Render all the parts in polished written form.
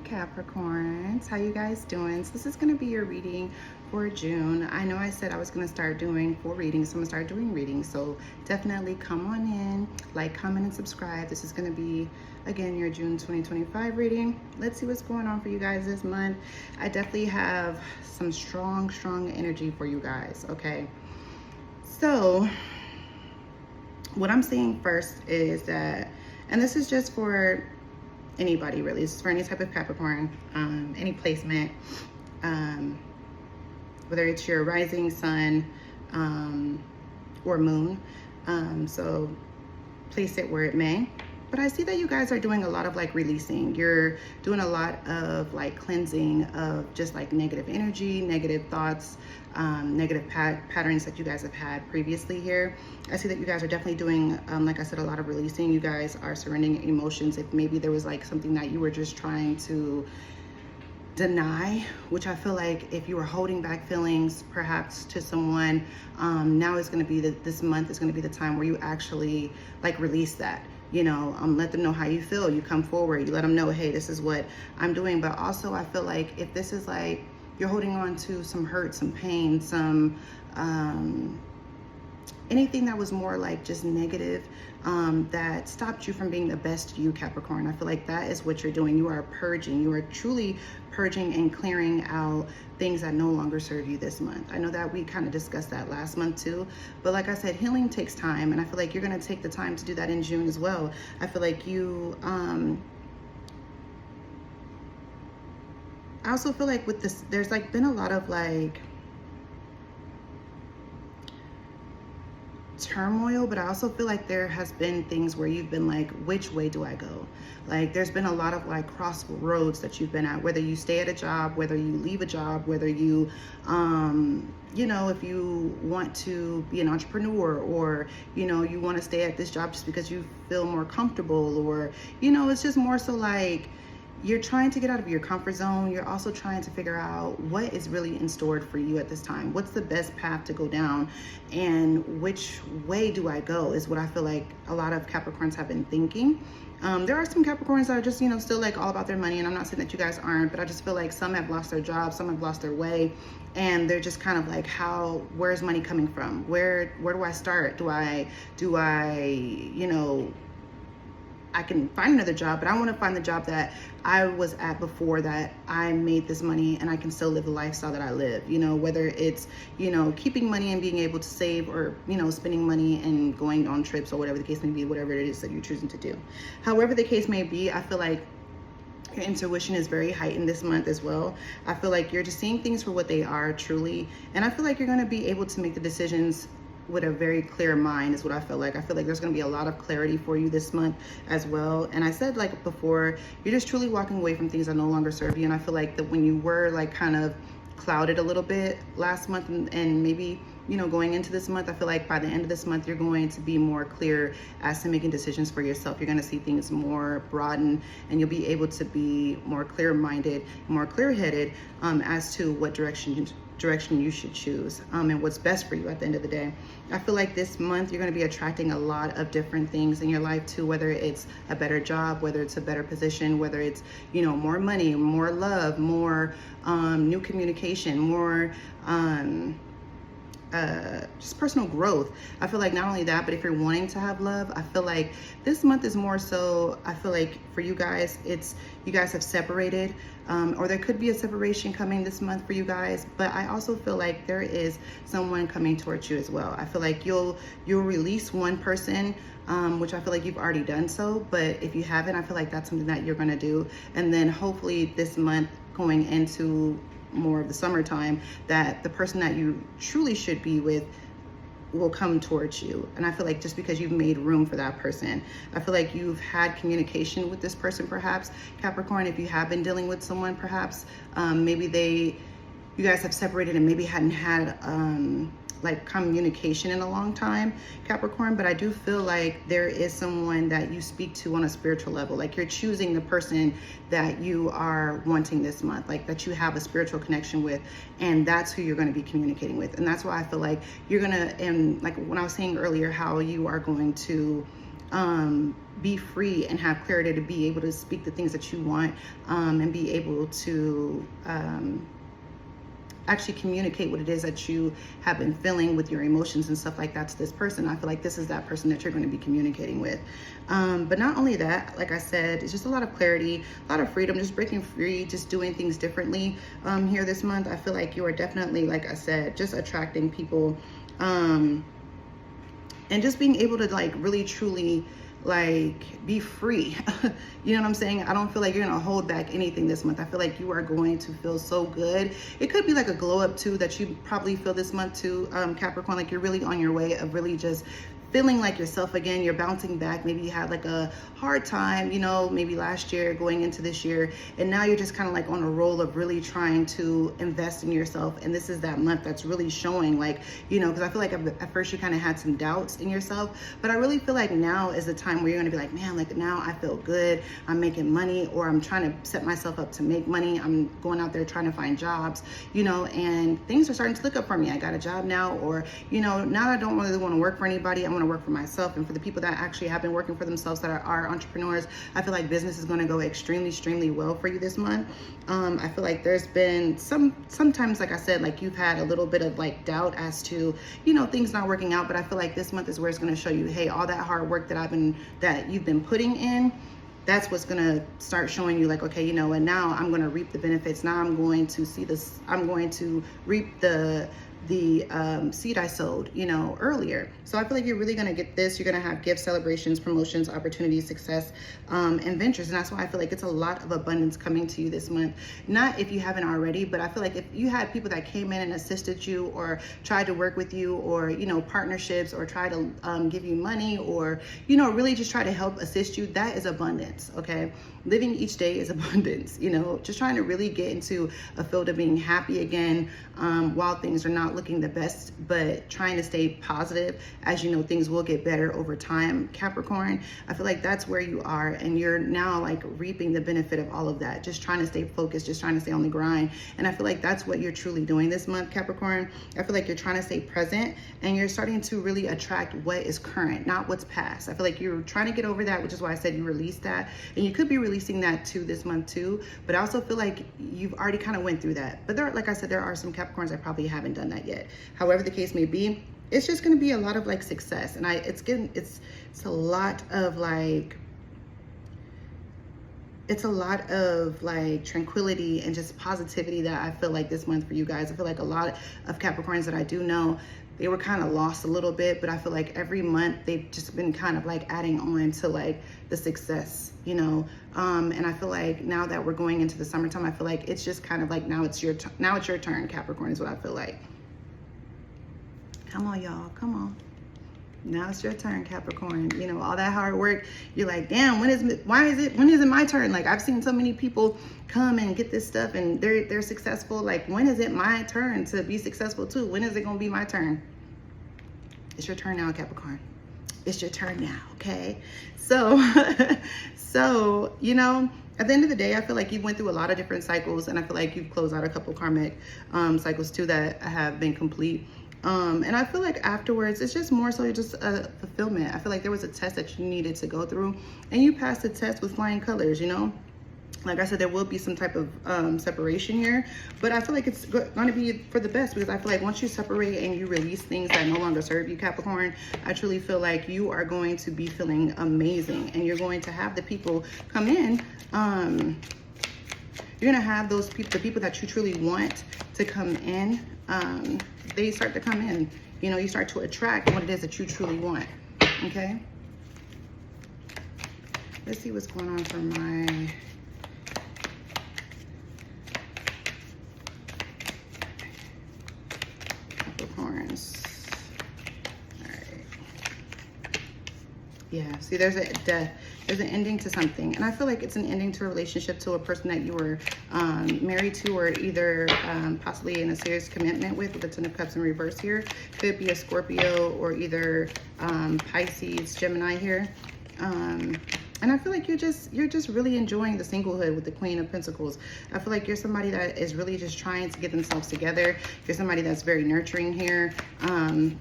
Capricorns, how you guys doing? So this is going to be your reading for June. I know I said I was going to start doing full readings, so I'm going to start doing readings. So definitely come on in, like, comment, and subscribe. This is going to be, again, your June 2025 reading. Let's see what's going on for you guys this month. I definitely have some strong energy for you guys, okay? So what I'm seeing first is that, and this is just for anybody really, this is for any type of Capricorn, any placement, whether it's your rising sun or moon, so place it where it may. But I see that you guys are doing a lot of like releasing. You're doing a lot of like cleansing of just like negative energy, negative thoughts, negative patterns that you guys have had previously here. I see that you guys are definitely doing, like I said, a lot of releasing. You guys are surrendering emotions. If maybe there was like something that you were just trying to deny, which I feel like if you were holding back feelings perhaps to someone, now is going to be this month is going to be the time where you actually like release that. You know, let them know how you feel. You come forward, you let them know, hey, this is what I'm doing. But also I feel like if this is like you're holding on to some hurt, some pain, some anything that was more like just negative, that stopped you from being the best you, Capricorn. I feel like that is what you're doing. You are purging. You are truly purging and clearing out things that no longer serve you this month. I know that we kind of discussed that last month too, but like I said, healing takes time, and I feel like you're going to take the time to do that in June as well. I feel like you, I also feel like with this, there's like been a lot of like turmoil, but I also feel like there has been things where you've been like, which way do I go? Like there's been a lot of like crossroads that you've been at, whether you stay at a job, whether you leave a job, whether you you know, if you want to be an entrepreneur, or you know, you want to stay at this job just because you feel more comfortable, or you know, it's just more so like you're trying to get out of your comfort zone. You're also trying to figure out what is really in store for you at this time. What's the best path to go down, and which way do I go is what I feel like a lot of Capricorns have been thinking. There are some Capricorns that are just, you know, still like all about their money, and I'm not saying that you guys aren't, but I just feel like some have lost their jobs, some have lost their way, and they're just kind of like, where's money coming from? Where do I start? Do I, you know, I can find another job, but I want to find the job that I was at before that I made this money and I can still live the lifestyle that I live, you know, whether it's, you know, keeping money and being able to save, or, you know, spending money and going on trips, or whatever the case may be, whatever it is that you're choosing to do. However the case may be, I feel like your intuition is very heightened this month as well. I feel like you're just seeing things for what they are truly. And I feel like you're going to be able to make the decisions with a very clear mind is what I feel like. I feel like there's going to be a lot of clarity for you this month as well. And I said like before, you're just truly walking away from things that no longer serve you. And I feel like that when you were like kind of clouded a little bit last month, and maybe, you know, going into this month, I feel like by the end of this month, you're going to be more clear as to making decisions for yourself. You're going to see things more broadened, and you'll be able to be more clear-minded, more clear-headed as to what direction you should choose, and what's best for you at the end of the day. I feel like this month you're going to be attracting a lot of different things in your life too, whether it's a better job, whether it's a better position, whether it's, you know, more money, more love, more new communication, more just personal growth. I feel like not only that, but if you're wanting to have love, I feel like this month is more so, I feel like for you guys, it's you guys have separated, or there could be a separation coming this month for you guys. But I also feel like there is someone coming towards you as well. I feel like you'll release one person, which I feel like you've already done so. But if you haven't, I feel like that's something that you're going to do. And then hopefully this month going into more of the summertime, that the person that you truly should be with will come towards you. And I feel like just because you've made room for that person, I feel like you've had communication with this person, perhaps Capricorn. If you have been dealing with someone, perhaps maybe you guys have separated and maybe hadn't had like communication in a long time, Capricorn. But I do feel like there is someone that you speak to on a spiritual level. Like you're choosing the person that you are wanting this month, like that you have a spiritual connection with, and that's who you're going to be communicating with. And that's why I feel like you're going to, and like when I was saying earlier, how you are going to be free and have clarity to be able to speak the things that you want, and be able to actually communicate what it is that you have been feeling with your emotions and stuff like that to this person. I feel like this is that person that you're going to be communicating with. But not only that, like I said, it's just a lot of clarity, a lot of freedom, just breaking free, just doing things differently here this month. I feel like you are definitely, like I said, just attracting people, and just being able to like really truly like be free. You know what I'm saying? I don't feel like you're gonna hold back anything this month. I feel like you are going to feel so good. It could be like a glow up too that you probably feel this month too, Capricorn, like you're really on your way of really just feeling like yourself again. You're bouncing back. Maybe you had like a hard time, you know, maybe last year going into this year, and now you're just kind of like on a roll of really trying to invest in yourself. And this is that month that's really showing, like, you know, because I feel like at first you kind of had some doubts in yourself, but I really feel like now is the time where you're gonna be like, man, like now I feel good, I'm making money, or I'm trying to set myself up to make money, I'm going out there trying to find jobs, you know, and things are starting to look up for me. I got a job now, or, you know, now I don't really want to work for anybody, I want to work for myself. And for the people that actually have been working for themselves, that are entrepreneurs, I feel like business is going to go extremely well for you this month. I feel like there's been sometimes, like I said, like you've had a little bit of like doubt as to, you know, things not working out, but I feel like this month is where it's going to show you, hey, all that hard work that you've been putting in, that's what's gonna start showing you like, okay, you know, and now I'm gonna reap the benefits. Now I'm going to see this, I'm going to reap the seed I sowed, you know, earlier. So I feel like you're really going to get this. You're going to have gifts, celebrations, promotions, opportunities, success, and ventures. And that's why I feel like it's a lot of abundance coming to you this month. Not if you haven't already, but I feel like if you had people that came in and assisted you or tried to work with you, or, you know, partnerships, or try to give you money, or, you know, really just try to help assist you, that is abundance. Okay. Living each day is abundance, you know, just trying to really get into a field of being happy again, while things are not looking the best, but trying to stay positive. As you know, things will get better over time, Capricorn. I feel like that's where you are, and you're now like reaping the benefit of all of that, just trying to stay focused, just trying to stay on the grind. And I feel like that's what you're truly doing this month, Capricorn. I feel like you're trying to stay present, and you're starting to really attract what is current, not what's past. I feel like you're trying to get over that, which is why I said you released that, and you could be releasing that too this month too. But I also feel like you've already kind of went through that. But there, like I said, there are some Capricorns that probably haven't done that yet. However the case may be, it's just going to be a lot of like success, and it's a lot of like, it's a lot of like tranquility and just positivity that I feel like this month for you guys. I feel like a lot of Capricorns that I do know, they were kind of lost a little bit, but I feel like every month they've just been kind of like adding on to like the success, you know. And I feel like now that we're going into the summertime, I feel like it's just kind of like now it's your turn, Capricorn, is what I feel like. Come on, y'all, come on. Now it's your turn, Capricorn. You know, all that hard work, you're like, damn, when is it my turn? Like, I've seen so many people come and get this stuff and they're successful. Like, when is it my turn to be successful too? When is it gonna be my turn? It's your turn now, Capricorn. It's your turn now, okay? So, so, you know, at the end of the day, I feel like you went through a lot of different cycles, and I feel like you've closed out a couple karmic cycles too that have been complete. And I feel like afterwards, it's just more so just a fulfillment. I feel like there was a test that you needed to go through, and you passed the test with flying colors, you know? Like I said, there will be some type of separation here, but I feel like it's going to be for the best, because I feel like once you separate and you release things that no longer serve you, Capricorn, I truly feel like you are going to be feeling amazing, and you're going to have the people come in. You're going to have those people, the people that you truly want to come in. They start to come in. You know, you start to attract what it is that you truly want. Okay. Let's see what's going on for my Capricorns. All right. Yeah. See, there's a death. There's an ending to something, and I feel like it's an ending to a relationship, to a person that you were married to, or either possibly in a serious commitment with the Ten of Cups in reverse here. Could be a Scorpio, or either Pisces, Gemini here. And I feel like you're just really enjoying the singlehood with the Queen of Pentacles. I feel like you're somebody that is really just trying to get themselves together. You're somebody that's very nurturing here.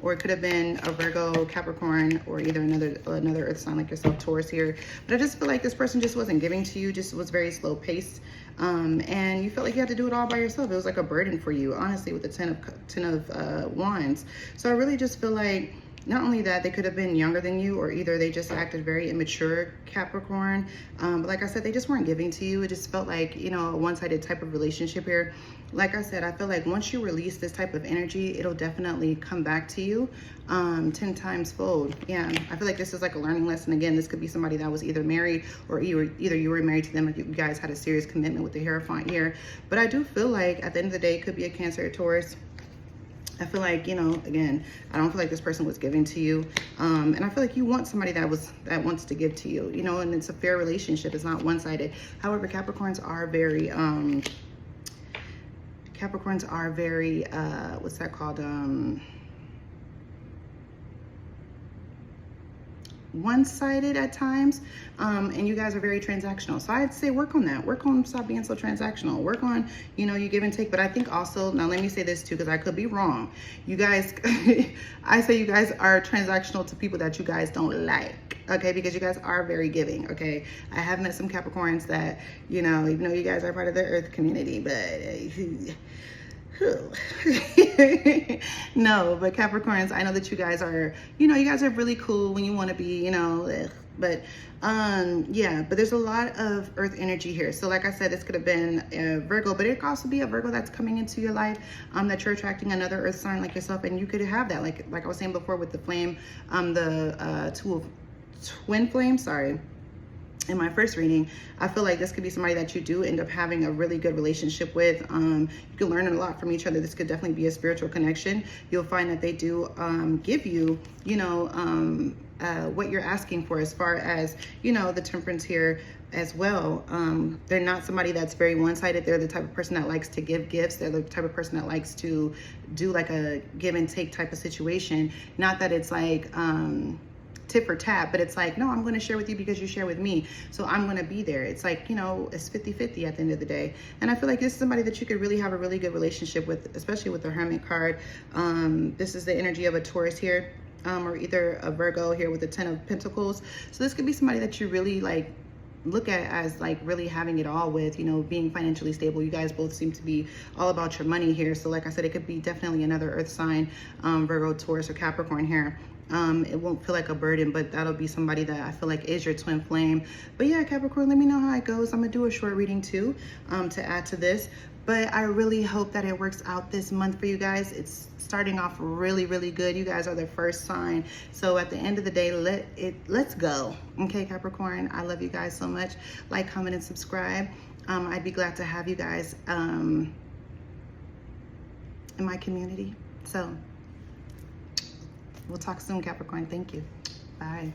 Or it could have been a Virgo, Capricorn, or either another earth sign like yourself, Taurus here. But I just feel like this person just wasn't giving to you, just was very slow paced. And you felt like you had to do it all by yourself. It was like a burden for you, honestly, with the ten of Wands. So I really just feel like, not only that, they could have been younger than you, or either they just acted very immature, Capricorn. But like I said, they just weren't giving to you. It just felt like, you know, a one-sided type of relationship here. Like I said, I feel like once you release this type of energy, it'll definitely come back to you 10 times fold. Yeah, I feel like this is like a learning lesson. Again, this could be somebody that was either married, or either you were married to them, or you guys had a serious commitment with the Hierophant here. But I do feel like at the end of the day, it could be a Cancer or Taurus. I feel like, you know, again, I don't feel like this person was giving to you. And I feel like you want somebody that wants to give to you, you know, and it's a fair relationship. It's not one-sided. However, Capricorns are very, what's that called? One-sided at times, and you guys are very transactional. So I'd say work on that. Work on stop being so transactional. Work on, you know, you give and take. But I think also, now let me say this too, because I could be wrong. You guys, I say you guys are transactional to people that you guys don't like. Okay, because you guys are very giving. Okay, I have met some Capricorns that, you know, even though you guys are part of the Earth community, but no, but Capricorns, I know that you guys are, you know, you guys are really cool when you want to be, you know, but yeah, but there's a lot of earth energy here. So like I said, this could have been a Virgo, but it could also be a Virgo that's coming into your life, that you're attracting another earth sign like yourself, and you could have that, like I was saying before with the flame, the twin flame, sorry. In my first reading, I feel like this could be somebody that you do end up having a really good relationship with. You can learn a lot from each other. This could definitely be a spiritual connection. You'll find that they do give you, you know, what you're asking for, as far as, you know, the temperance here as well. They're not somebody that's very one-sided. They're the type of person that likes to give gifts. They're the type of person that likes to do like a give and take type of situation. Not that it's like, tit for tat, but it's like, no, I'm going to share with you because you share with me, so I'm going to be there. It's like, you know, it's 50-50 at the end of the day. And I feel like this is somebody that you could really have a really good relationship with, especially with the Hermit card. This is the energy of a Taurus here, or either a Virgo here with the 10 of Pentacles. So this could be somebody that you really like look at as like really having it all with, you know, being financially stable. You guys both seem to be all about your money here. So like I said, it could be definitely another earth sign, Virgo, Taurus, or Capricorn here. It won't feel like a burden, but that'll be somebody that I feel like is your twin flame. But yeah, Capricorn, let me know how it goes. I'm gonna do a short reading too, to add to this. But I really hope that it works out this month for you guys. It's starting off really, really good. You guys are the first sign. So at the end of the day, let's go. Okay, Capricorn, I love you guys so much. Like, comment, and subscribe. I'd be glad to have you guys in my community. So we'll talk soon, Capricorn. Thank you. Bye.